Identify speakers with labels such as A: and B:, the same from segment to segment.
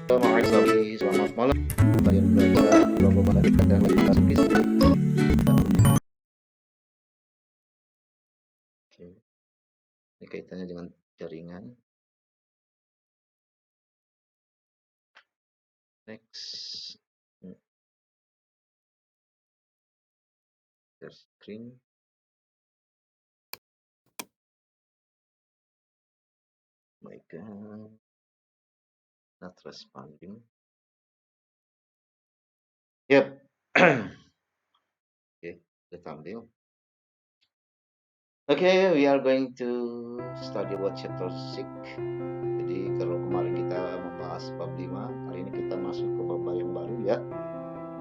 A: Selamat malam. Kalian belajar global dan Oke. Ini kaitannya dengan jaringan. Next. Share screen. My God. Not responding. Yep. Okay, the thumbnail. Okay, we are going to study about chapter 6. Jadi kalau kemarin kita membahas bab 5, kali ini kita masuk ke bab yang baru ya.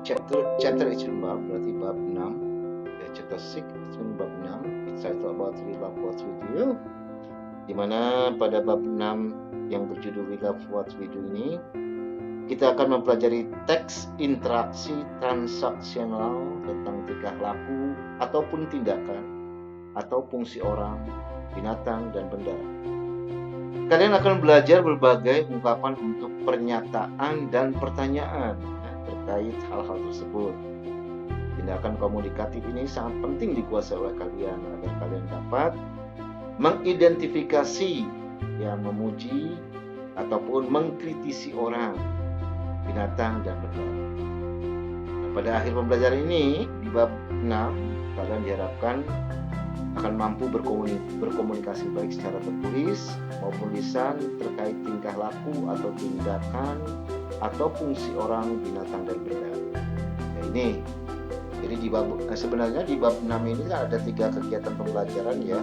A: Chapter itu bab berarti bab 6. Ya, chapter 6 itu bab 6. It's titled about We Love What We Do. Dimana pada bab 6 yang berjudul We Love What We Do ini, kita akan mempelajari teks interaksi transaksional tentang tingkah laku ataupun tindakan atau fungsi orang, binatang, dan benda. Kalian akan belajar berbagai ungkapan untuk pernyataan dan pertanyaan terkait hal-hal tersebut. Tindakan komunikatif ini sangat penting dikuasai oleh kalian agar kalian dapat mengidentifikasi, memuji ataupun mengkritisi orang, binatang, dan benda. Nah, pada akhir pembelajaran ini di bab 6 kalian diharapkan akan mampu berkomunikasi baik secara tertulis maupun lisan terkait tingkah laku atau tindakan atau fungsi orang, binatang, dan benda. Nah, ini jadi sebenarnya di bab 6 ini ada 3 kegiatan pembelajaran ya.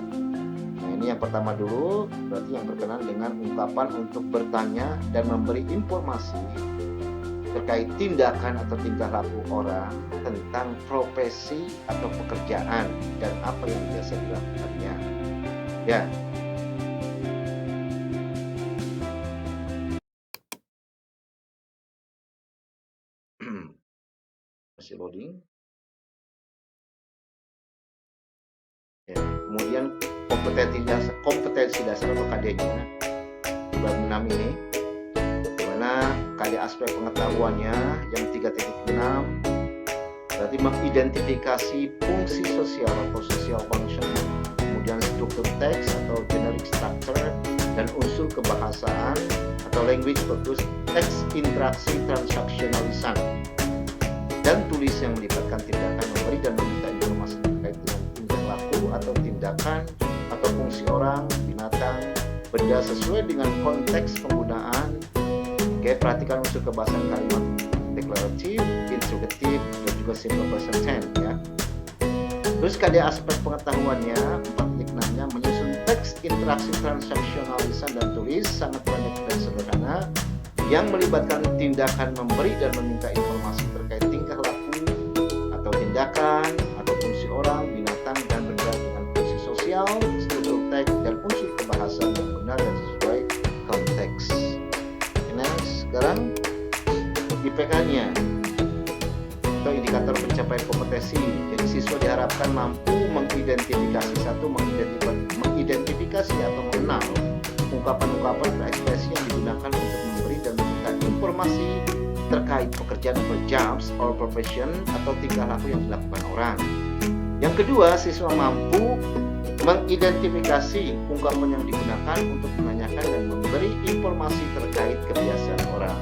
A: Nah, ini yang pertama dulu, berarti yang berkenaan dengan ungkapan untuk bertanya dan memberi informasi terkait tindakan atau tingkah laku orang tentang profesi atau pekerjaan dan apa yang biasa dilakukannya. Ya. Masih loading. Ya. Kemudian kompetensi dasar atau KD-nya di bab 6 ini, dimana KD aspek pengetahuannya yang 3.6 berarti mengidentifikasi fungsi sosial atau social function, kemudian struktur teks atau generic structure, dan unsur kebahasaan atau language focus teks interaksi transaksional lisan dan tulis yang melibatkan tindakan memberi dan meminta informasi terkait dengan tingkah laku atau tindakan atau fungsi orang, binatang, benda sesuai dengan konteks penggunaan. Oke, perhatikan unsur kebahasaan kalimat deklaratif, interrogatif, dan juga simple present tense ya. Terus KD aspek pengetahuannya 4.6-nya menyusun teks interaksi transaksional lisan dan tulis sangat banyak dan sederhana yang melibatkan tindakan memberi dan meminta informasi terkait tingkah laku atau tindakan atau fungsi orang, binatang, dan benda dengan fungsi sosial, struktur teks, dan unsur kebahasaan yang benar dan sesuai konteks. Nah, sekarang IPK-nya atau indikator pencapaian kompetensi. Jadi siswa diharapkan mampu mengidentifikasi atau mengenal ungkapan-ungkapan atau ekspresi yang digunakan untuk memberi dan meminta informasi terkait pekerjaan atau jobs or profession atau tingkah laku yang dilakukan orang. Yang kedua, siswa mampu mengidentifikasi ungkapan yang digunakan untuk menanyakan dan memberi informasi terkait kebiasaan orang.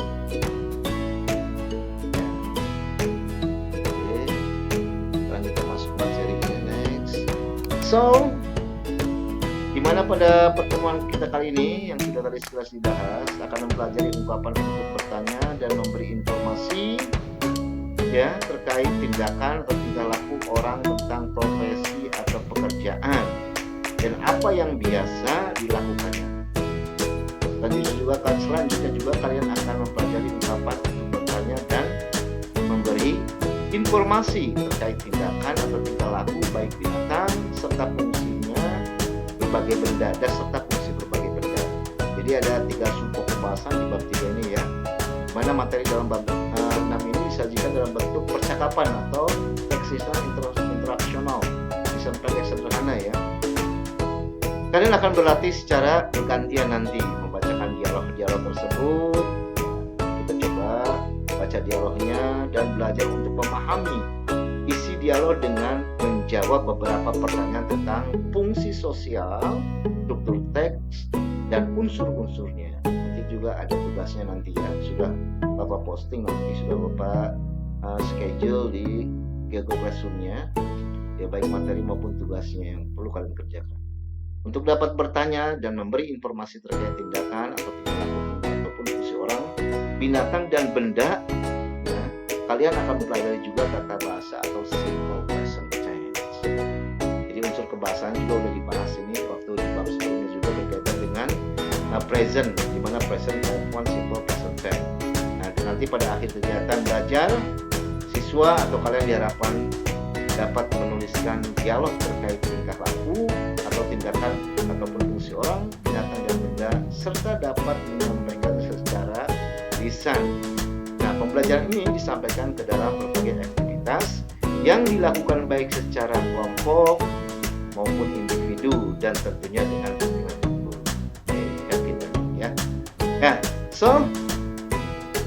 A: So, dimana pada pertemuan kita kali ini yang sudah tadi sekilas dibahas akan mempelajari ungkapan untuk bertanya dan memberi informasi ya terkait tindakan atau tingkah laku orang tentang profesi atau pekerjaan dan apa yang biasa dilakukannya. Dan selanjutnya juga kalian akan mempelajari ungkapan untuk bertanya dan memberi informasi terkait tindakan atau tingkah laku baik binatang serta fungsinya berbagai benda dan serta fungsi berbagai benda. Jadi ada 3 subpok pembahasan di bab 3 ini ya. Mana materi dalam bab 6 ini disajikan dalam bentuk percakapan atau teks interaksional. Bisa pakai sederhana ya. Kalian akan berlatih secara bergantian nanti membacakan dialog-dialog tersebut. Kita membaca dialognya, dan belajar untuk memahami isi dialog dengan menjawab beberapa pertanyaan tentang fungsi sosial, struktur teks, dan unsur-unsurnya. Nanti juga ada tugasnya nanti ya, sudah Bapak posting nanti, sudah Bapak schedule di Google Classroom-nya, ya baik materi maupun tugasnya yang perlu kalian kerjakan. Untuk dapat bertanya dan memberi informasi terkait tindakan atau tingkah laku ataupun fungsi orang, binatang, dan benda, ya, kalian akan mempelajari juga tata bahasa atau simple present tense. Jadi unsur kebahasaan juga udah dibahas ini waktu di bab sebelumnya juga berkaitan dengan present, di mana present one simple present tense. Nah, nanti pada akhir kegiatan belajar, siswa atau kalian diharapkan dapat menuliskan dialog terkait tingkah laku atau tindakan ataupun fungsi orang, binatang, dan benda, serta dapat menyampaikan secara lisan. Nah, pembelajaran ini disampaikan ke dalam berbagai aktivitas yang dilakukan baik secara kelompok maupun individu, dan tentunya dengan guru. Happy learning ya. Nah, so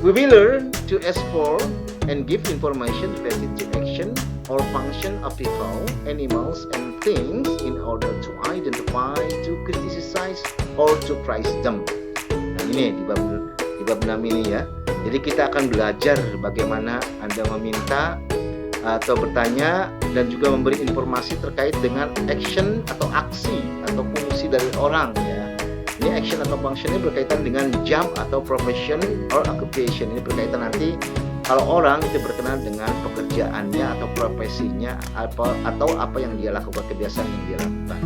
A: we will learn to explore and give information related to action or function of people, animals, and things in order to identify, to criticize, or to praise them. Nah, ini di bab 6 ini ya. Jadi kita akan belajar bagaimana Anda meminta atau bertanya dan juga memberi informasi terkait dengan action atau aksi atau fungsi dari orang ya. Ini action atau function ini berkaitan dengan job atau profession or occupation. Ini berkaitan nanti kalau orang itu berkenaan dengan pekerjaannya atau profesinya atau apa yang dia lakukan, kebiasaan yang dia lakukan.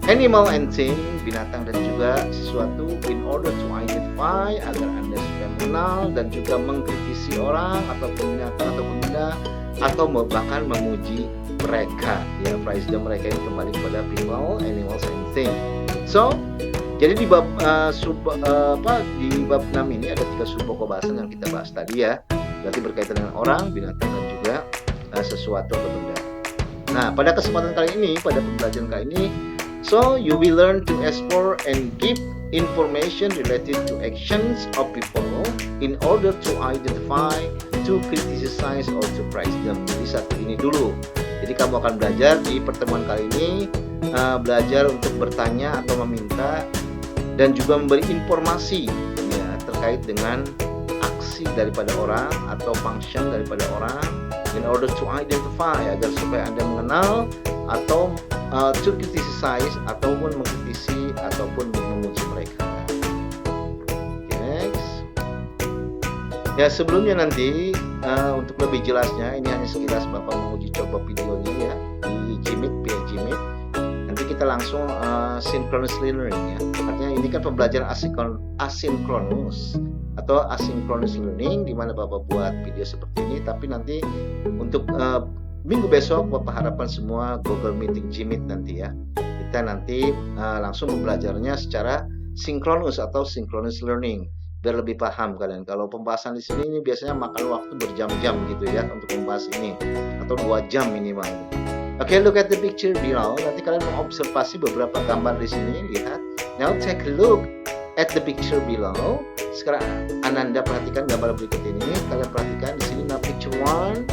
A: Animal and thing, binatang dan juga sesuatu, in order to identify, agar Anda supaya mengenal dan juga mengkritisi orang ataupun binatang ataupun benda, atau bahkan memuji mereka ya, praise them, mereka ini kembali kepada people, animals and thing. So jadi di bab di bab 6 ini ada 3 subpokok bahasan yang kita bahas tadi ya. Berarti berkaitan dengan orang, binatang, dan juga sesuatu atau benda. Nah, pada kesempatan kali ini, pada pembelajaran kali ini, so you will learn to explore and give information related to actions of people in order to identify, to criticize, or to praise them. Jadi satu ini dulu. Jadi kamu akan belajar di pertemuan kali ini, belajar untuk bertanya atau meminta dan juga memberi informasi ya, terkait dengan aksi daripada orang atau function daripada orang, in order to identify, agar supaya Anda mengenal, atau to criticize, ataupun mengkritisi ataupun memuji mereka. Next. Ya, sebelumnya nanti untuk lebih jelasnya, ini hanya sekilas Bapak mau uji coba videonya ya di Gmeet, via Gmeet. Nanti kita langsung synchronously learning ya. Artinya ini kan pembelajaran asinkronus atau asynchronous learning, di mana Bapak buat video seperti ini, tapi nanti untuk minggu besok Bapak harapkan semua Google Meeting Gmeet nanti ya. Kita nanti langsung membelajarnya secara sinkronus atau synchronous learning, biar lebih paham kalian. Kalau pembahasan di sini ini biasanya makan waktu berjam-jam gitu ya untuk membahas ini, atau 2 jam minimal. Oke, look at the picture below. Nanti kalian mengobservasi beberapa gambar di sini, lihat. Now take a look at the picture below. Sekarang Ananda perhatikan gambar berikut ini. Kalian perhatikan di sini. Now picture 1.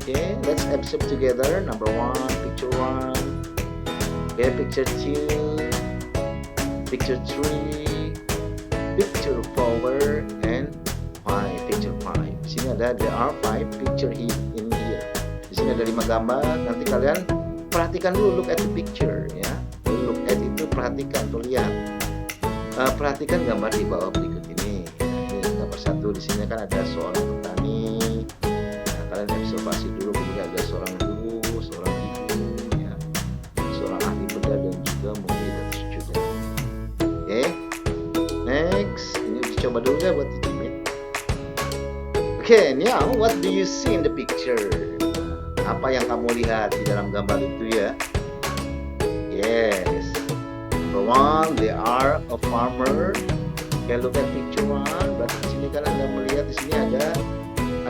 A: Okay, let's observe together. Number 1, picture 1. Okay, picture 2, picture 3, picture 4, and 5. Picture 5. Di sini ada there are 5 picture in here. Di sini ada 5 gambar. Nanti kalian perhatikan dulu, look at the picture ya. Look at itu perhatikan, tuh lihat. Perhatikan gambar di bawah berikut ini. Ini gambar 1, di sini kan ada seorang petani. Nah, kalian observasi dulu, kemudian ada seorang guru, seorang ibu, ya, seorang ahli benda dan juga murid dan student. Oke, next, ini dicoba dulu ya buat di Gmeet. Oke, now what do you see in the picture? Apa yang kamu lihat di dalam gambar itu ya? Yes. Number 1, they are a farmer. Okay, look at picture 1. Berarti di sini kan Anda melihat di sini ada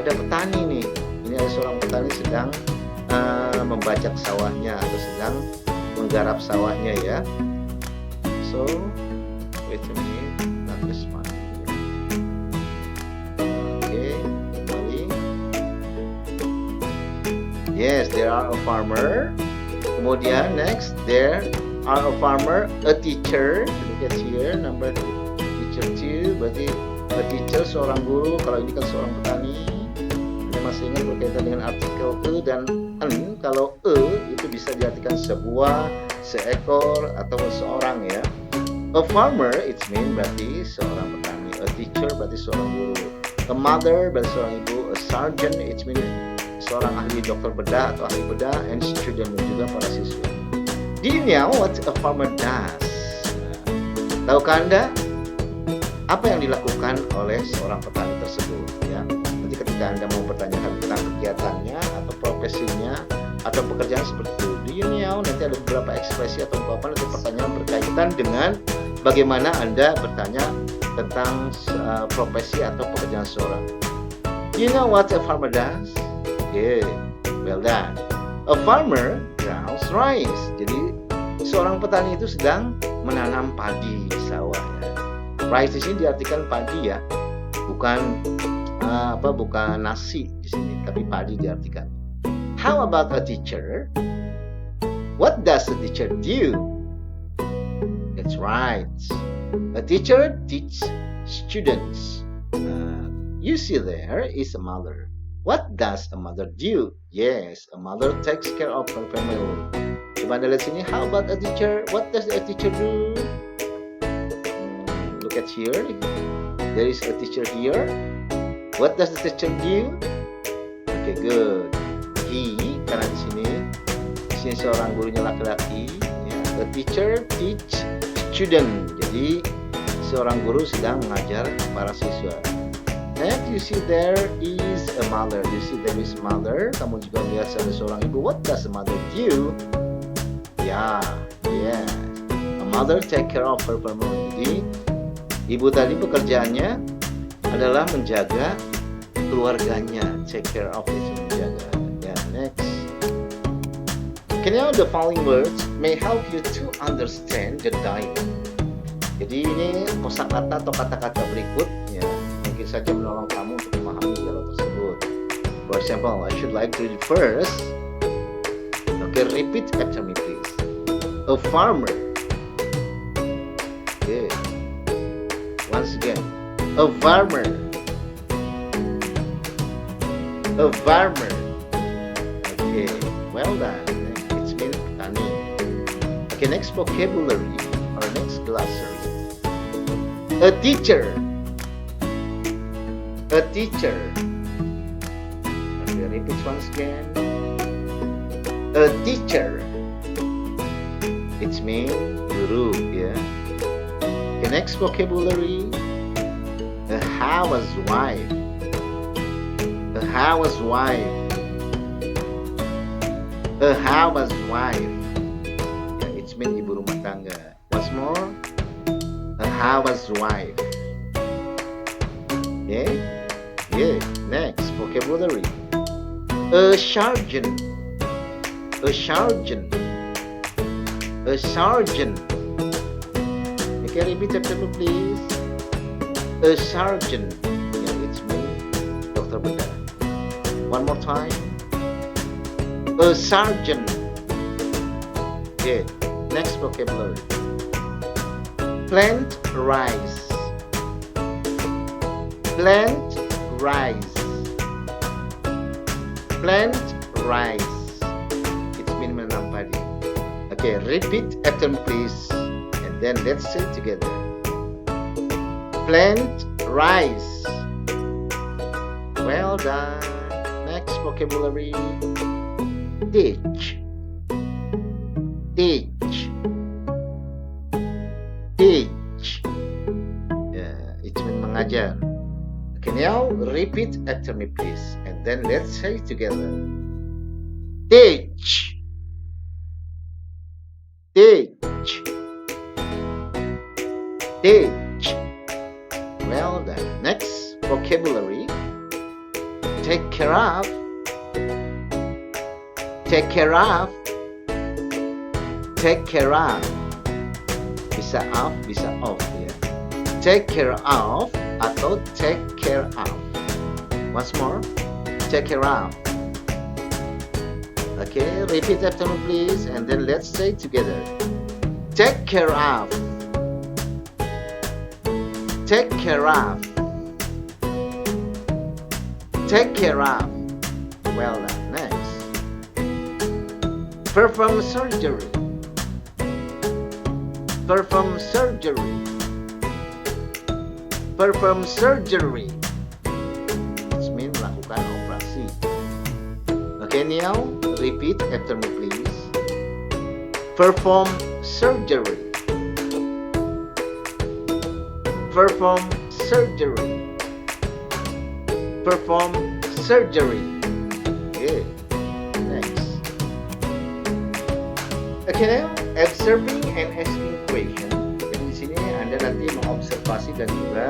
A: petani nih. Ini ada seorang petani sedang membajak sawahnya atau sedang menggarap sawahnya ya. So, wait a minute, not this one. Okay, Yes, there are a farmer. Kemudian next, there are a farmer, a teacher. Look at here, number teacher 2. Berarti a teacher seorang guru. Kalau ini kan seorang petani. Anda masih ingat berkaitan dengan artikel e dan en. Kalau itu bisa diartikan sebuah, seekor, atau seorang ya. A farmer, it means berarti seorang petani. A teacher berarti seorang guru. A mother berarti seorang ibu. A surgeon, it means seorang ahli dokter bedah atau ahli bedah. And student juga para siswa. Do you know what a farmer does? Tahukah Anda apa yang dilakukan oleh seorang petani tersebut? Ya, nanti ketika Anda mau bertanyakan tentang kegiatannya atau profesinya atau pekerjaan seperti itu, do you know? Nanti ada beberapa ekspresi atau ungkapan atau pertanyaan berkaitan dengan bagaimana Anda bertanya tentang profesi atau pekerjaan seorang. Do you know what a farmer does? Yeah, well done. A farmer grows rice. Jadi seorang petani itu sedang menanam padi di sawah ya. Rice di sini diartikan padi ya, bukan bukan nasi di sini, tapi padi diartikan. How about a teacher? What does a teacher do? That's right. A teacher teaches students. You see there is a mother. What does a mother do? Yes, a mother takes care of her family. Coba Anda lihat sini. How about a teacher? What does a teacher do? Look at here. There is a teacher here. What does the teacher do? Okay, good. He, karena di sini seorang gurunya laki-laki. Yeah. A teacher teach student. Jadi seorang guru sedang mengajar para siswa. Next, you see there is a mother. You see there is mother. Kamu juga melihat ada seorang ibu. What does a mother do? Yeah. A mother take care of her family. Jadi, ibu tadi pekerjaannya adalah menjaga keluarganya. Take care of itu menjaga. Yeah, next. Can you know the following words may help you to understand the dialect. Jadi ini kosakata atau kata-kata berikut ya, mungkin saja menolong kamu untuk memahami dialog tersebut. For example, I should like to read first. Okay, repeat after me please. A farmer. Okay. Once again, a farmer. A farmer. Okay, well done. It's been petani. Okay, next vocabulary or next glossary. A teacher. A teacher. Okay, repeat once again. A teacher. It means guru, yeah. Okay, next vocabulary. A housewife. A housewife. A housewife. Yeah, it means ibu rumah tangga. Once more. A housewife. Yeah. Next vocabulary. A sergeant. A sergeant. A sergeant. Okay, repeat after me, please. A sergeant. Yeah, it's me, Dr. Bedah. One more time. A sergeant. Okay. Next vocabulary. Plant rice. Plant rice. Plant rice. It's mean menanam padi. Okay, repeat after me please, and then let's say it together. Plant rice. Well done. Next vocabulary. Teach. Teach. Teach. Yeah, it means mengajar. Okay, now repeat after me please, and then let's say it together. Teach. Teach. Teach. Well done. Next vocabulary. Take care of. Take care of. Take care of. Bisa of, bisa of ya. Take care of atau take care of. Once more. Take care of. Okay, repeat after me please, and then let's say together. Take care of. Take care of. Take care of. Well done. Next. Perform surgery. Perform surgery. Perform surgery. It means melakukan operasi. Okay, now repeat after me please. Perform surgery. Perform surgery. Perform surgery. Okay. Next. Okay, now observing and asking question. Jadi di sini Anda nanti mengobservasi dan juga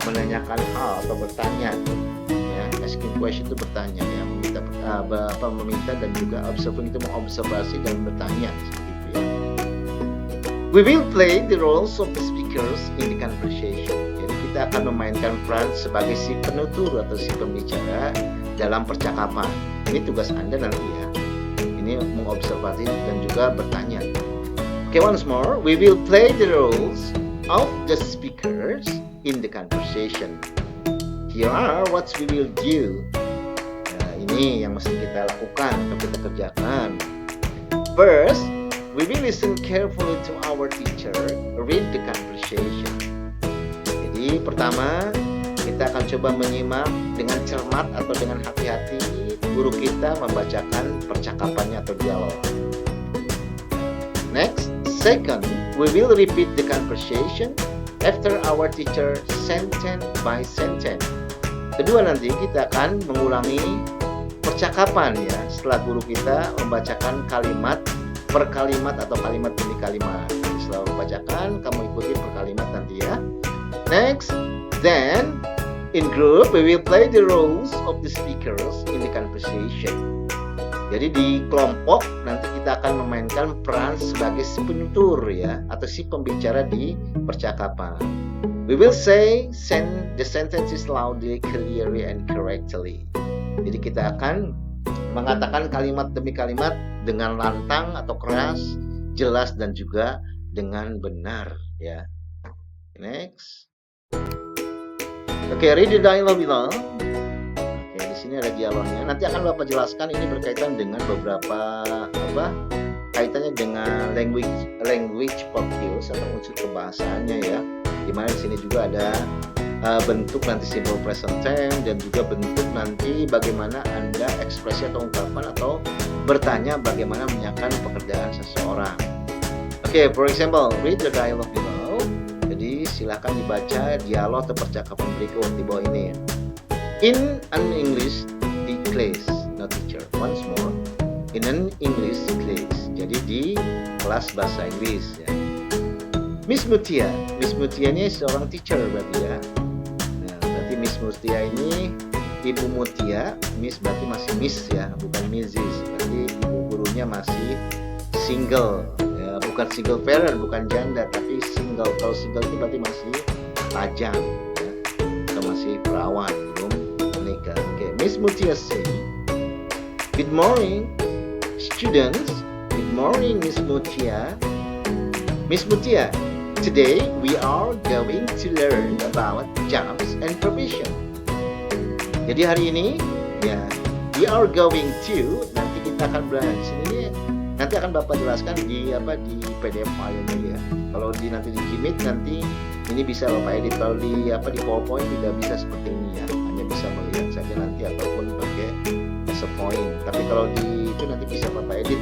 A: menanyakan hal atau bertanya. Ya, asking question itu bertanya ya, meminta dan juga observing itu mengobservasi dan bertanya seperti itu ya. We will play the roles of the speakers in the conversation. Jadi kita akan memainkan peran sebagai si penutur atau si pembicara dalam percakapan. Ini tugas Anda nanti ya. Ini mengobservasi dan juga bertanya. Okay, once more, we will play the roles of the speakers in the conversation. Here are what we will do. Nah, ini yang mesti kita lakukan atau kita kerjakan. First, we will listen carefully to our teacher read the conversation. Jadi pertama, kita akan coba menyimak dengan cermat atau dengan hati-hati guru kita membacakan percakapannya atau dialog. Next, second, we will repeat the conversation after our teacher sentence by sentence. Kedua, nanti kita akan mengulangi percakapan ya setelah guru kita membacakan kalimat per kalimat atau kalimat demi kalimat. Jadi setelah membacakan, kamu ikuti per kalimat nanti ya. Next, then in group we will play the roles of the speakers in the conversation. Jadi di kelompok nanti kita akan memainkan peran sebagai si penutur ya atau si pembicara di percakapan. We will say the sentences loudly, clearly, and correctly. Jadi kita akan mengatakan kalimat demi kalimat dengan lantang atau keras, jelas dan juga dengan benar ya. Next. Oke, read the dialogue below. Oke, di sini ada dialognya. Nanti akan Bapak jelaskan ini berkaitan dengan beberapa kaitannya dengan language focus atau unsur kebahasaannya ya. Dimana di sini juga ada bentuk nanti simple present tense dan juga bentuk nanti bagaimana Anda ekspresi atau ungkapan atau bertanya bagaimana menanyakan pekerjaan seseorang. Oke, for example, read the dialogue below. Jadi silakan dibaca dialog atau percakapan berikut di bawah ini. In an English class, no teacher. Once more, in an English class. Jadi di kelas bahasa Inggris ya. Miss Mutia ini seorang teacher berarti ya. Nah, berarti Miss Mutia ini Ibu Mutia, Miss berarti masih Miss ya, bukan Mrs. Berarti ibu gurunya masih single ya, bukan single parent, bukan janda tapi single. Kalau single itu berarti masih lajang ya, atau masih perawan belum menikah. Oke, Miss Mutia say, "Good morning, students. Good morning, Miss Mutia. Miss Mutia, today we are going to learn about jobs and profession." Jadi hari ini ya, we are going to, nanti kita akan belajar di sini. Nanti akan Bapak jelaskan di PDF file-nya ya. Kalau nanti di Gmeet nanti ini bisa Bapak edit. Kalau di PowerPoint tidak bisa seperti ini ya. Hanya bisa melihat saja nanti ataupun pakai as a point. Tapi kalau di itu nanti bisa Bapak edit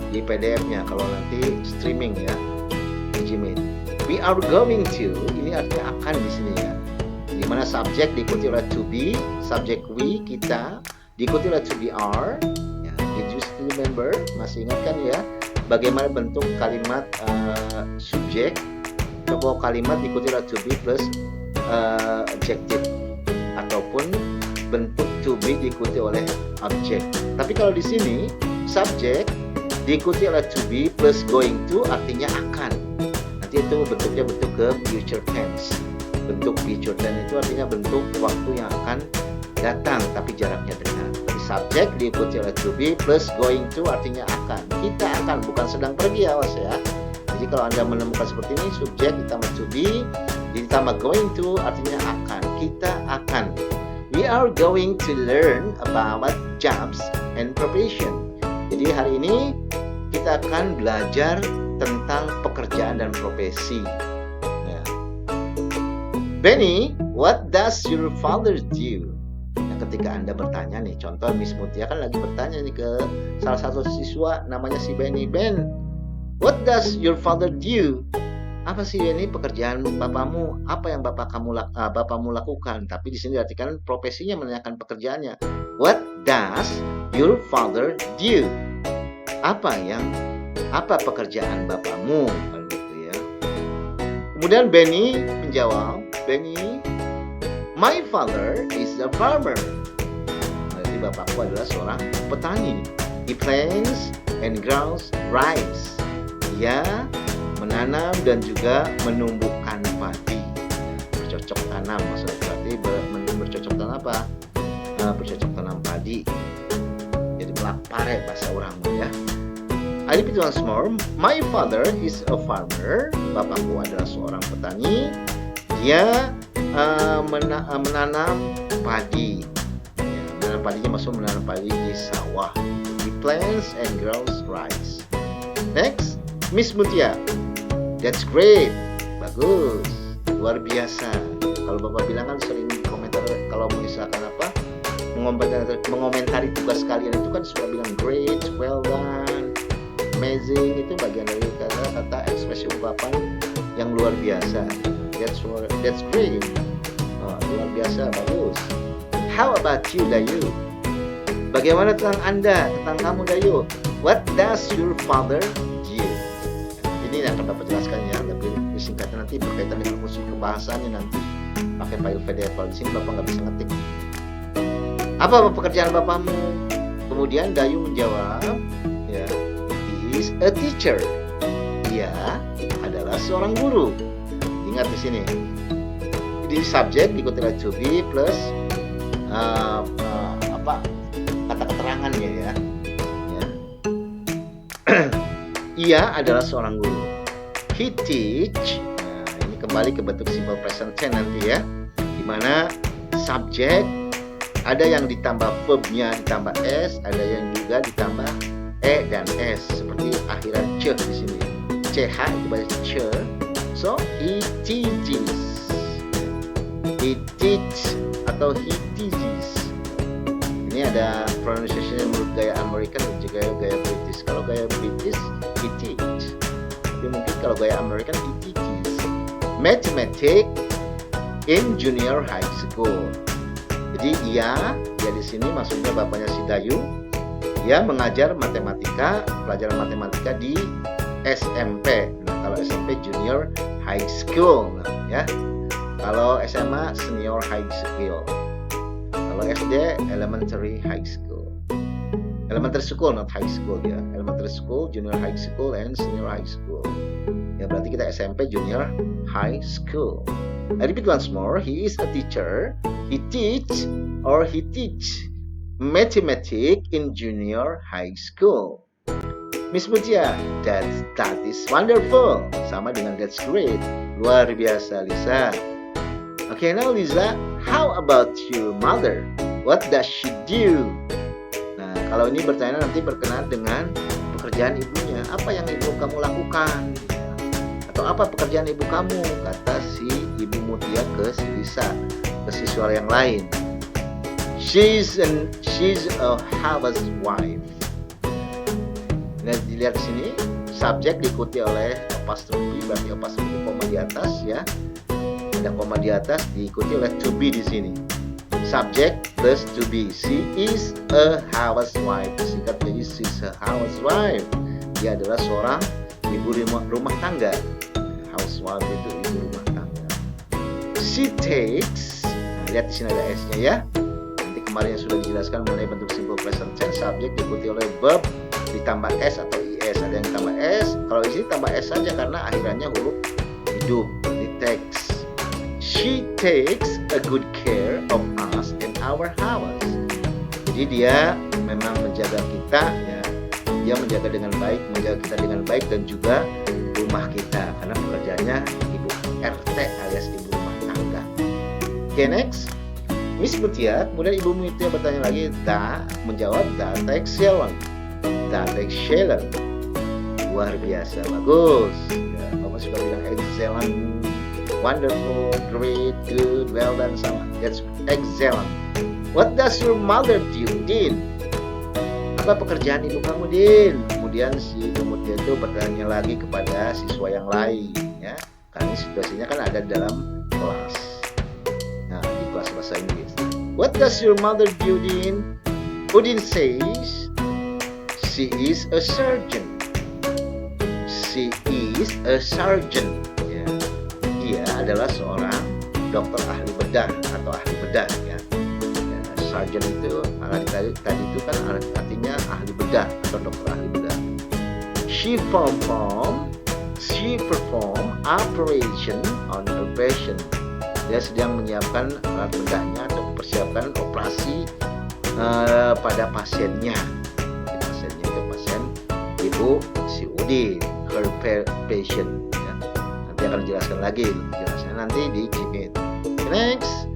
A: di PDF-nya kalau nanti streaming ya di Gmeet. We are going to, ini artinya akan di sini ya. Di mana subjek diikuti oleh to be, subjek we kita diikuti oleh to be are. Ya, did you still remember? Masih ingat kan ya? Bagaimana bentuk kalimat subjek atau kalimat diikuti oleh to be plus adjective ataupun bentuk to be diikuti oleh object. Tapi kalau di sini subjek diikuti oleh to be plus going to artinya akan. Nanti itu bentuknya bentuk ke future tense. Bentuk future tense itu artinya bentuk waktu yang akan datang tapi jaraknya dekat. Tapi subjek diikuti oleh to be plus going to artinya akan. Kita akan, bukan sedang pergi, awas ya. Jadi kalau Anda menemukan seperti ini, subjek ditambah to be ditambah going to artinya akan. Kita akan. We are going to learn about jobs and profession. Jadi hari ini kita akan belajar tentang pekerjaan dan profesi. Ya. Benny, what does your father do? Nah, ketika Anda bertanya nih, contoh Miss Mutia kan lagi bertanya nih ke salah satu siswa namanya si Benny. Ben, what does your father do? Apa sih Benny pekerjaan bapakmu? Apa yang bapakmu lakukan? Tapi di sini diartikan profesinya menanyakan pekerjaannya. What does your father do? Apa pekerjaan bapakmu? Gitu ya. Kemudian Benny menjawab, Benny, my father is a farmer. Jadi bapakku adalah seorang petani. He plants and grows rice. Dia menanam dan juga menumbuhkan padi. Bercocok tanam, maksudnya berarti bercocok tanam apa? Bercocok tanam padi. Jadi melapare bahasa orang ya. I repeat once more. My father is a farmer. Bapakku adalah seorang petani. Dia menanam padi. Ya, menanam padinya maksud menanam padi di sawah. He plants and grows rice. Next, Miss Mutia. That's great. Bagus. Luar biasa. Kalau Bapak bilang kan sering komentar kalau misalkan apa? Mengomentari tugas kalian itu kan suka bilang great, well done, amazing, itu bagian dari kata-kata ekspresi ungkapan yang luar biasa. That's great. Luar biasa, bagus. How about you, Dayu? Bagaimana tentang Anda, tentang kamu, Dayu? What does your father do? Ini akan Bapak jelaskan ya, lebih disingkatnya nanti berkaitan dengan khusus pembahasannya nanti. Pakai file PDF, kalau di sini Bapak nggak bisa ngetik. Apa pekerjaan bapakmu? Kemudian Dayu menjawab, ya, he is a teacher. Dia adalah seorang guru. Ingat di sini. Di subjek diikuti oleh to be plus kata keterangannya ya. Ia adalah seorang guru. He teach. Nah, ini kembali ke bentuk simple present tense nanti ya. Dimana subjek ada yang ditambah verbnya ditambah s, ada yang juga ditambah e dan s seperti akhiran c di sini. Ch itu baca ch. So he teaches. He teach atau he teaches. Ini ada pronunciation menurut gaya American dan juga gaya British. Kalau gaya British he teach. Tapi mungkin kalau gaya American he teaches. Mathematics in junior high school. Jadi dia di sini maksudnya bapaknya si Dayu, dia mengajar matematika, pelajaran matematika di SMP. Nah, kalau SMP junior high school, nah, ya. Kalau SMA senior high school. Kalau SD elementary high school. Elementary school not high school ya. Elementary school, junior high school and senior high school. Ya berarti kita SMP junior high school. I repeat once more, he is a teacher. He teach mathematics in junior high school. Miss Mutia, that is wonderful. Sama dengan that's great. Luar biasa, Lisa. Okay, now Lisa, how about your mother? What does she do? Nah, kalau ini bertanya nanti berkenaan dengan pekerjaan ibunya. Apa yang ibu kamu lakukan? Atau apa pekerjaan ibu kamu? Kata si Ibu Mutia ke si Lisa, ke siswa yang lain. She's a housewife. Nah, dilihat di sini, subjek diikuti oleh apostrophe, berarti apostrophe koma di atas ya. Ada koma di atas diikuti oleh to be di sini. Subjek plus to be. She is a housewife. Singkat jadi she's a housewife. Dia adalah seorang ibu rumah tangga. Housewife itu ibu rumah tangga. She takes. Nah, lihat di sini ada s-nya ya. Nanti kemarin yang sudah dijelaskan mengenai bentuk simple present tense, subjek diikuti oleh verb ditambah s atau is. Ada yang tambah s. Kalau di sini tambah s saja karena akhirannya huruf hidup. Di takes. She takes a good care of us in our house. Jadi Jadi dia memang menjaga kita, ya. Dia menjaga dengan baik, menjaga kita dengan baik, dan juga rumah kita, karena pekerjaannya ibu RT alias ibu rumah tangga. Oke, next. Miss Mutia, kemudian Ibu Mutia bertanya lagi, menjawab that excellent. That excellent. Luar biasa, bagus. Ya, Bapak suka bilang excellent, wonderful, great, good, well done, sama. That's excellent. What does your mother do, Din? Apa pekerjaan ibu kamu, Din? Kemudian si Ibu Mutia itu bertanya lagi kepada siswa yang lain, ya. Karena situasinya kan ada dalam kelas. Nah, di kelas bahasa Inggris. What does your mother do, Din? Udin says, she is a surgeon. She is a surgeon. Ya. Dia adalah seorang dokter ahli bedah atau ahli bedah, ya. Surgeon itu tadi itu kan artinya ahli bedah atau dokter ahli bedah. She perform operation on a patient. Dia sedang menyiapkan alat bedahnya atau mempersiapkan operasi pada pasiennya. Pasiennya itu pasien ibu si Udin, her patient. Ya. Nanti akan dijelaskan lagi, jelasnya nanti di Gmail. Next,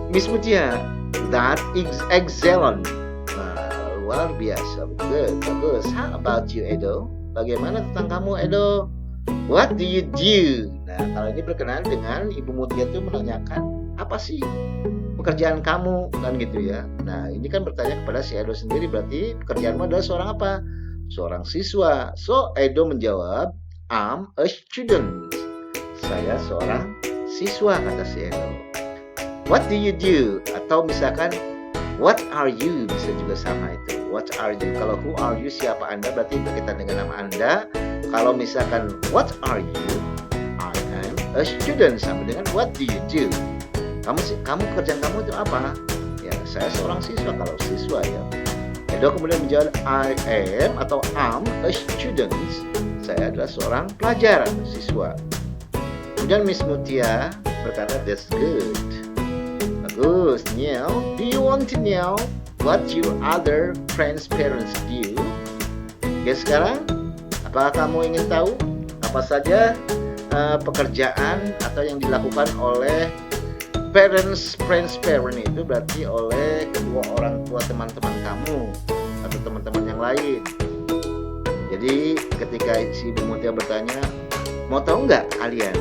A: Miss Mutia, that is excellent. Luar biasa, good, bagus. How about you, Edo? Bagaimana tentang kamu, Edo? What do you do? Nah, kalau ini berkenaan dengan Ibu Mutia itu menanyakan, apa sih pekerjaan kamu, kan gitu ya. Nah, ini kan bertanya kepada si Edo sendiri, berarti pekerjaanmu adalah seorang apa? Seorang siswa. So, Edo menjawab, I'm a student. Saya seorang siswa, kata si Edo. What do you do? Atau misalkan, what are you? Bisa juga sama itu. What are you? Kalau who are you, siapa Anda, berarti berkaitan dengan nama Anda. Kalau misalkan what are you? I am a student, sama dengan what do you do? Kamu pekerjaan kamu itu apa? Ya, saya seorang siswa, kalau siswa, ya. Edo kemudian menjawab I am atau am a student. Saya adalah seorang pelajar atau siswa. Kemudian Miss Mutia berkata that's good. Bagus. Now, do you want to know what your other friends' parents do? Oke, sekarang apakah kamu ingin tahu apa saja pekerjaan atau yang dilakukan oleh parent itu berarti oleh kedua orang tua teman-teman kamu atau teman-teman yang lain. Jadi ketika si Ibu Mutia bertanya, mau tahu nggak kalian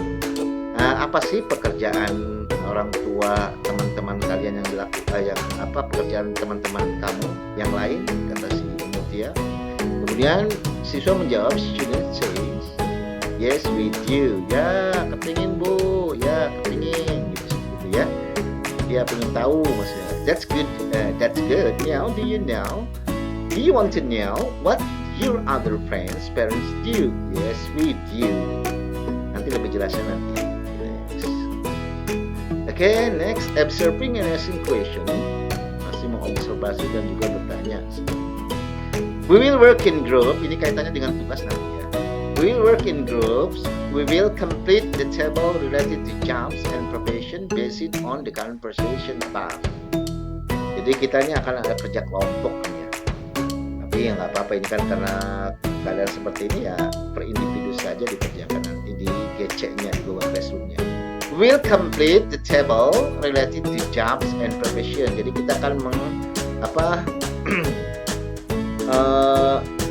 A: apa sih pekerjaan orang tua teman-teman kalian yang dilakukan, yang apa pekerjaan teman-teman kamu yang lain, kata si Ibu Mutia. Kemudian siswa menjawab, student says, yes we do. Ya, kepingin Bu, ya kepingin gitu ya. Dia pengen tahu maksudnya. That's good. That's good. Now, do you know? Do you want to know what your other friends' parents do? Yes, we do. Nanti lebih jelasnya nanti. Next. Okay, next, observing and asking question. Masih mengobservasi dan juga bertanya. We will work in group. Ini kaitannya dengan tugas nanti ya. We will work in groups. We will complete the table related to jobs and profession based on the conversation above. Jadi kita ini akan ada kerja kelompok ya. Tapi ya nggak apa-apa, ini kan karena keadaan seperti ini ya per individu saja dikerjakan nanti di GC-nya, di Google Classroom-nya. We'll complete the table related to jobs and profession. Jadi kita akan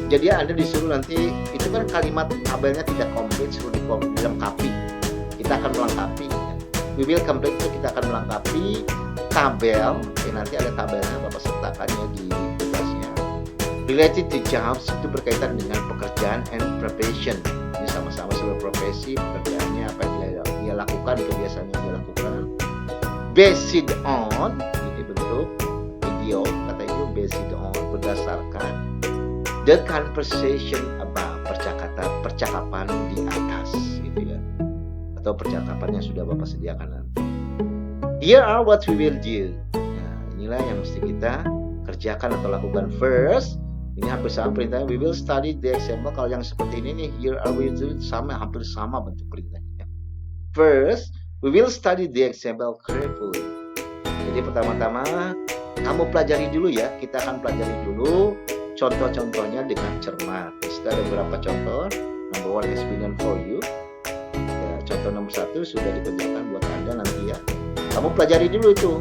A: jadi Anda disuruh nanti, itu kan kalimat tabelnya tidak komplit, suruh dilengkapi. Kita akan melengkapi. We will complete itu kita akan melengkapi tabel. Nanti ada tabelnya, Bapak sertakannya di tugasnya. Related to jobs itu berkaitan dengan pekerjaan and profession. Ini sama-sama sebuah profesi, pekerjaannya apa yang dia lakukan, kebiasaan yang dia lakukan. Based on, ini bentuk video, kata itu based on, berdasarkan the conversation about, percakapan di atas gitu ya, atau percakapan yang sudah Bapak sediakan nanti. Here are what we will do. Nah, inilah yang mesti kita kerjakan atau lakukan. First, ini hampir sama perintahnya, we will study the example. Kalau yang seperti ini nih, here are we will do, sama, hampir sama bentuk perintahnya. First, we will study the example carefully. Jadi pertama-tama kamu pelajari dulu ya. Kita akan pelajari dulu contoh-contohnya dengan cermat. Di situ ada beberapa contoh. Number one has been done for you. Ya, contoh nomor 1 sudah dikerjakan buat Anda nanti ya. Kamu pelajari dulu itu.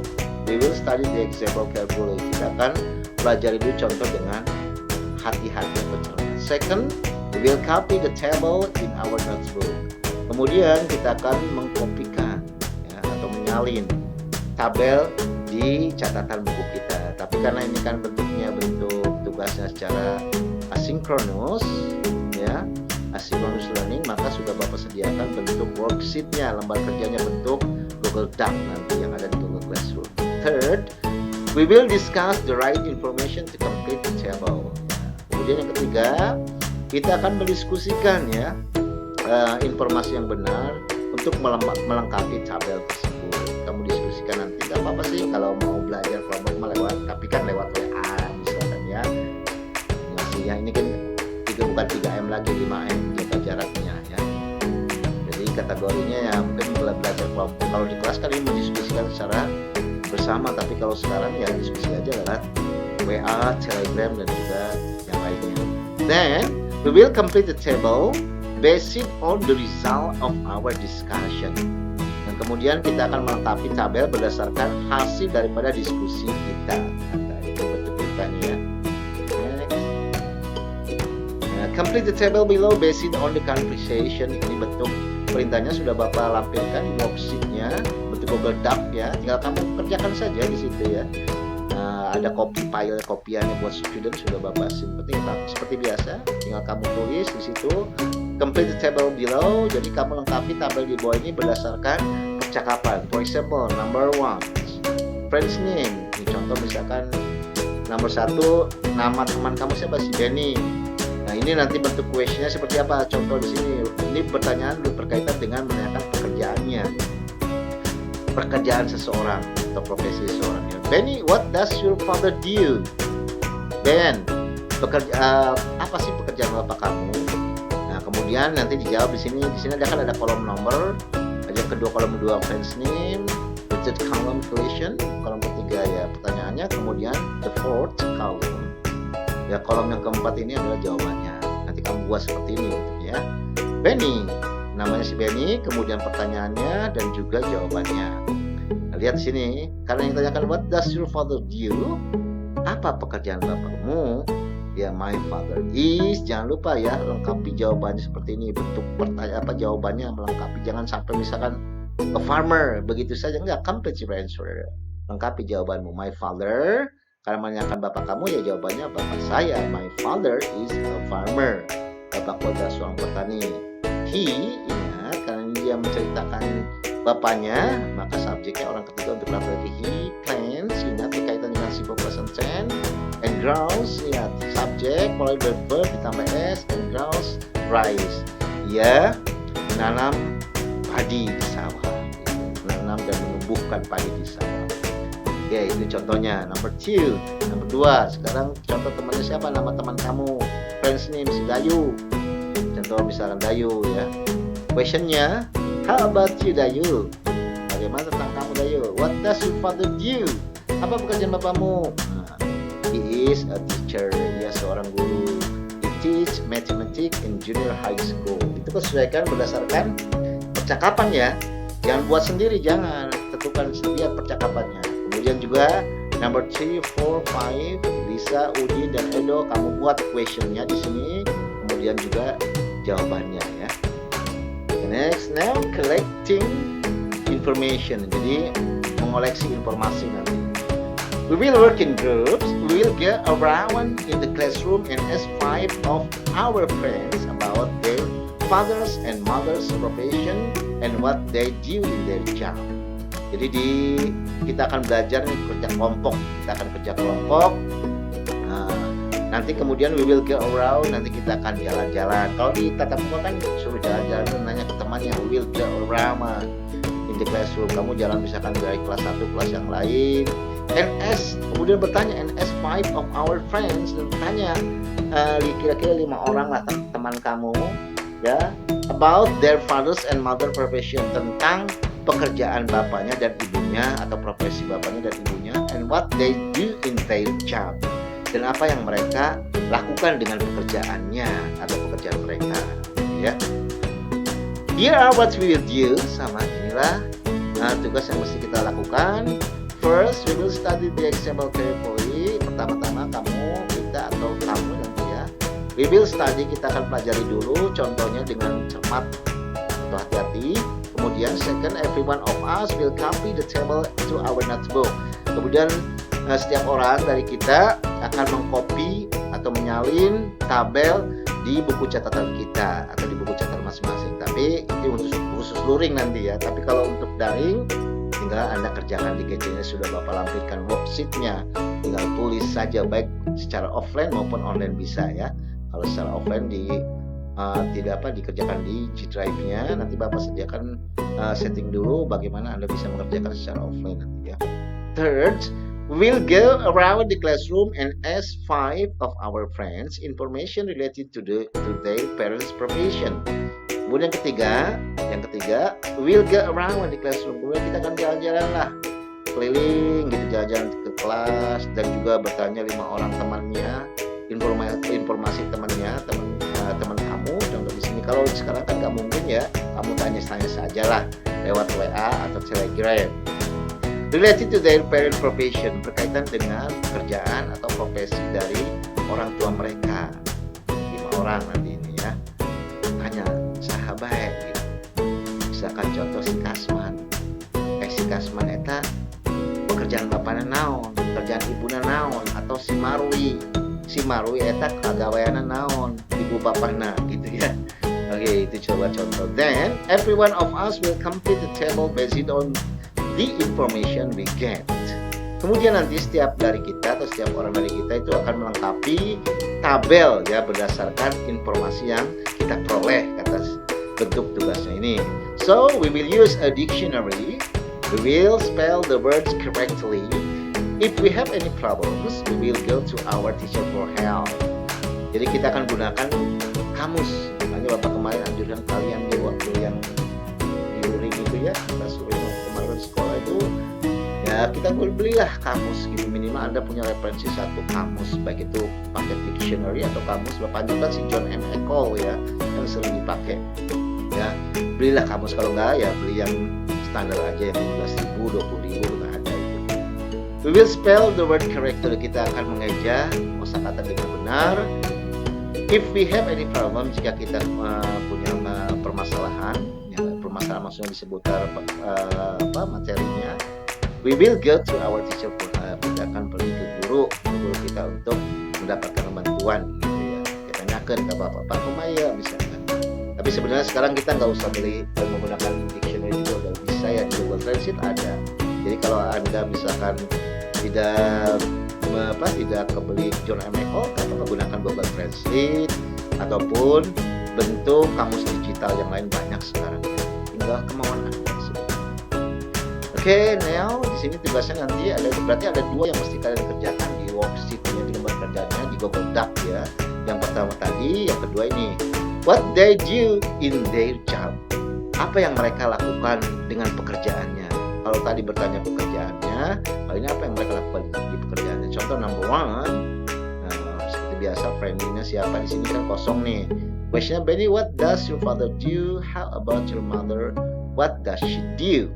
A: We will study the example carefully. Kita akan pelajari dulu contoh dengan hati-hati atau cermat. Second, we will copy the table in our notebook. Kemudian kita akan mengkopikan ya, atau menyalin tabel di catatan buku kita. Tapi karena ini kan bentuknya bentuk tugasnya secara asinkronus ya, asynchronous learning, maka sudah Bapak sediakan bentuk worksheet-nya, lembar kerjanya bentuk Google Doc nanti yang ada di Google Classroom. Third, we will discuss the right information to complete the table. Kemudian yang ketiga, kita akan mendiskusikan ya informasi yang benar untuk melengkapi tabel tersebut. Kamu diskusikan nanti, gak apa-apa sih kalau mau belajar kelompok lewat, tapi kan lewat WA misalkan ya. Masih ya, ini kan bukan 3M lagi, 5M jaga jaraknya ya. Jadi kategorinya ya mungkin belajar kelompok. Kalau di kelas kan ini mendiskusikan secara bersama, tapi kalau sekarang ya diskusi aja lewat WA, Telegram dan juga yang lainnya. Then we will complete the table based on the result of our discussion. Dan kemudian kita akan melengkapi tabel berdasarkan hasil daripada diskusi kita. Nah, itu bentuk kita nih ya. Next. Complete the table below based on the conversation. Ini bentuk perintahnya sudah Bapak lampirkan di worksheet-nya, bentuk Google Doc ya. Tinggal kamu kerjakan saja di situ ya. Ada file kopiannya buat student sudah Bapak simpen seperti biasa. Tinggal kamu tulis di situ. Complete the table below. Jadi kamu lengkapi tabel di bawah ini berdasarkan percakapan. For example, number 1, friend's name. Ini contoh misalkan nomor 1, nama teman kamu siapa? Si Benny. Nah ini nanti bentuk question-nya seperti apa? Contoh di sini. Ini pertanyaan berkaitan dengan menanyakan pekerjaannya. Pekerjaan seseorang atau profesi seseorang. Benny, what does your father do? Ben, apa sih pekerjaan bapak kamu? Nah, kemudian nanti dijawab di sini. Di sini ada kolom nomor. Yang kedua kolom 2 friend's name. The third column question. Kolom ketiga ya pertanyaannya. Kemudian the fourth column. Ya kolom yang keempat ini adalah jawabannya. Nanti kamu buat seperti ini ya. Benny, namanya si Benny. Kemudian pertanyaannya dan juga jawabannya. Nah, lihat sini. Karena yang ditanyakan what does your father do? Apa pekerjaan bapakmu? Ya, my father is. Jangan lupa ya, lengkapi jawabannya seperti ini. Bentuk pertanyaan jawabannya melengkapi. Jangan sampai misalkan a farmer begitu saja, enggak. Complete your answer. Lengkapi jawabanmu. My father. Karena menanyakan bapak kamu ya jawabannya bapak saya. My father is a farmer. Bapakku adalah seorang petani. He, ingat karena dia menceritakan bapaknya, maka subjeknya orang ketiga untuk laki-laki. He plants, ingat dikaitan dengan simple present tense. And grows, lihat subjek mulai dari verb ditambah s, and grows rice. Ia menanam padi di sawah, menanam dan menumbuhkan padi di sawah. Oke, itu contohnya. Number 2. Sekarang contoh temannya siapa? Nama teman kamu. Friend's name si Dayu. Contoh misalkan Dayu ya. Questionnya, how about you Dayu? Bagaimana tentang kamu Dayu? What does your father do? Apa pekerjaan bapakmu? He is a teacher. Dia seorang guru. He teach mathematics in junior high school. Itu sesuaikan berdasarkan percakapan ya. Jangan buat sendiri, jangan. Tentukan setiap percakapannya. Kemudian juga number 3, 4, 5, Lisa, Udi, dan Edo, kamu buat questionnya di sini. Kemudian juga jawabannya ya. Next, now collecting information. Jadi mengoleksi informasi nanti. We will work in groups. We will get around in the classroom and ask 5 of our friends about their fathers and mothers' profession and what they do in their job. Jadi kita akan belajar nih kerja kelompok. Kita akan kerja kelompok. Nanti kemudian we will get around. Nanti kita akan jalan-jalan. Kalau di tatap muka kan suruh jalan-jalan, nanya ke temannya. We will get around in the classroom. Kamu jalan misalkan dari kelas 1 kelas yang lain. NS kemudian bertanya NS 5 of our friends, dan bertanya kira-kira 5 orang lah teman kamu ya, about their fathers and mother profession, tentang pekerjaan bapaknya dan ibunya atau profesi bapaknya dan ibunya, and and what they do in their job. Dan apa yang mereka lakukan dengan pekerjaannya atau pekerjaan mereka, ya. Here are what we will do. Sama inilah tugas yang mesti kita lakukan. First, we will study the example carefully. Pertama-tama kita atau kamu nanti ya. We will study, kita akan pelajari dulu contohnya dengan cermat atau hati-hati. Kemudian second, every one of us will copy the table to our notebook. Kemudian setiap orang dari kita akan mengcopy atau menyalin tabel di buku catatan kita atau di buku catatan masing-masing. Tapi itu khusus luring nanti ya. Tapi kalau untuk daring, tinggal Anda kerjakan di gadgetnya, sudah Bapak lampirkan worksheet-nya. Tinggal tulis saja, baik secara offline maupun online bisa ya. Kalau secara offline dikerjakan di G Drive-nya, nanti Bapak sediakan setting dulu bagaimana Anda bisa mengerjakan secara offline nanti ya. Third, we'll go around the classroom and ask 5 of our friends information related to their parents' profession. Kemudian yang ketiga, we'll go around the classroom. Kemudian kita akan jalan-jalan lah, keliling gitu, jalan-jalan ke kelas dan juga bertanya 5 orang temannya, informasi temannya, teman kamu. Contoh di sini, kalau sekarang kan nggak mungkin ya, kamu tanya-tanya saja lah lewat WA atau Telegram. Related to their parent profession, berkaitan dengan pekerjaan atau profesi dari orang tua mereka. 5 orang nanti ini ya. Hanya sahabat gitu. Misalkan contoh si Kasman. Si Kasman eta pekerjaan bapana naon, pekerjaan ibuna naon, atau si Marwi. Si Marwi eta kagaweana naon, ibu bapana gitu ya. Oke, itu coba contoh. Then every one of us will complete the table based on the information we get. Kemudian nanti setiap dari kita atau setiap orang dari kita itu akan melengkapi tabel ya berdasarkan informasi yang kita peroleh atas bentuk tugasnya ini. So we will use a dictionary. We will spell the words correctly. If we have any problems, we will go to our teacher for help. Jadi kita akan gunakan kamus. Makanya Bapak kemarin anjurkan kalian di waktu yang luring itu ya, pas kemarin sekolah itu ya, kita belilah kamus gitu, minimal Anda punya referensi satu kamus, baik itu pakai dictionary atau kamus. Bapak juga si John M. Ecole ya, yang sering dipakai ya. Belilah kamus, kalau enggak ya beli yang standar aja yang 15.000, 20.000 nggak ada itu. We will spell the word correctly. Kita akan mengeja kosakata dengan benar. If we have any problem, jika kita punya permasalahan, ya, permasalahan maksudnya di seputar materinya, we will go to our teacher for help. Kita akan pergi ke guru kita untuk mendapatkan bantuan gitu ya. Kita tanyakan ke Bapak Kumaya misalnya. Tapi sebenarnya sekarang kita nggak usah beli dan menggunakan dictionary juga, udah bisa ya, di Google Translate ada. Jadi kalau Anda misalkan tidak kebeli John M. Ecole, Bapak gunakan Google Translate ataupun bentuk kamus digital yang lain, banyak sekarang ya. Tinggal kemauan Anda. Oke, now di sini tugasnya nanti berarti ada 2 yang mesti kalian kerjakan di worksheet-nya, di lembar kerjanya di Google Doc ya. Yang pertama tadi, yang kedua ini, what they do in their job. Apa yang mereka lakukan dengan pekerjaannya. Kalau tadi bertanya pekerjaannya, kali ini apa yang mereka lakukan di pekerjaannya. Contoh number 1, seperti biasa friendly-nya siapa, di sini kan kosong nih. Questionnya, Benny, what does your father do? How about your mother? What does she do?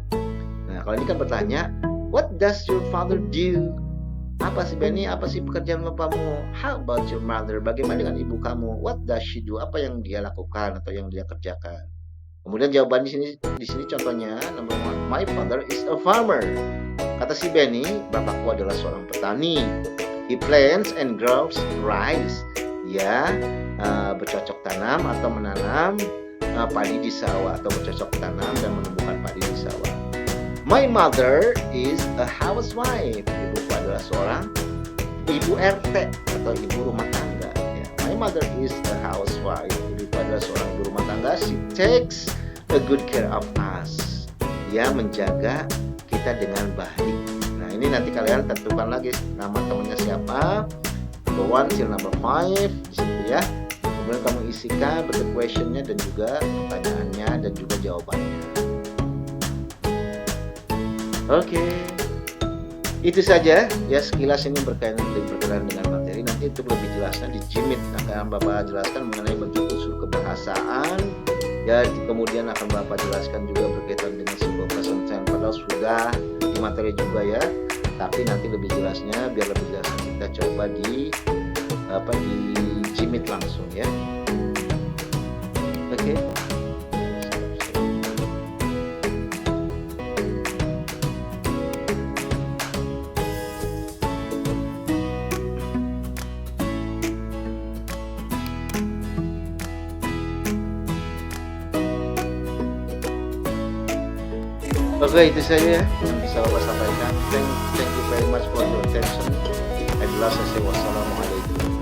A: Nah, kalau ini kan bertanya, what does your father do? Apa sih Benny? Apa sih pekerjaan bapakmu? How about your mother? Bagaimana dengan ibu kamu? What does she do? Apa yang dia lakukan atau yang dia kerjakan? Kemudian jawaban di sini contohnya number 1, my father is a farmer. Kata si Benny, bapakku adalah seorang petani. He plants and grows rice. Dia bercocok tanam atau menanam padi di sawah, atau bercocok tanam dan menumbuhkan padi di sawah. My mother is a housewife. Ibuku adalah seorang ibu RT atau ibu rumah tangga. Ya. My mother is a housewife. Ibuku adalah seorang ibu rumah tangga. She takes a good care of us. Dia menjaga kita dengan baik. Nah, ini nanti kalian tentukan lagi nama temannya siapa. Number 1 till number 5 di situ ya. Kemudian kamu isikan bentuk questionnya dan juga pertanyaannya dan juga jawabannya. Oke. Itu saja ya sekilas ini berkaitan dengan materi. Nanti untuk lebih jelasnya di Jimit akan Bapak jelaskan mengenai bentuk unsur kebahasaan. Ya kemudian akan Bapak jelaskan juga berkaitan dengan sebuah present tense, padahal sudah di materi juga ya. Tapi nanti lebih jelasnya, biar lebih jelas kita coba di Jimit langsung ya. Oke. Oke, itu saja ya yang bisa Bapak sampaikan. Thank you very much for your attention. Wassalamualaikum.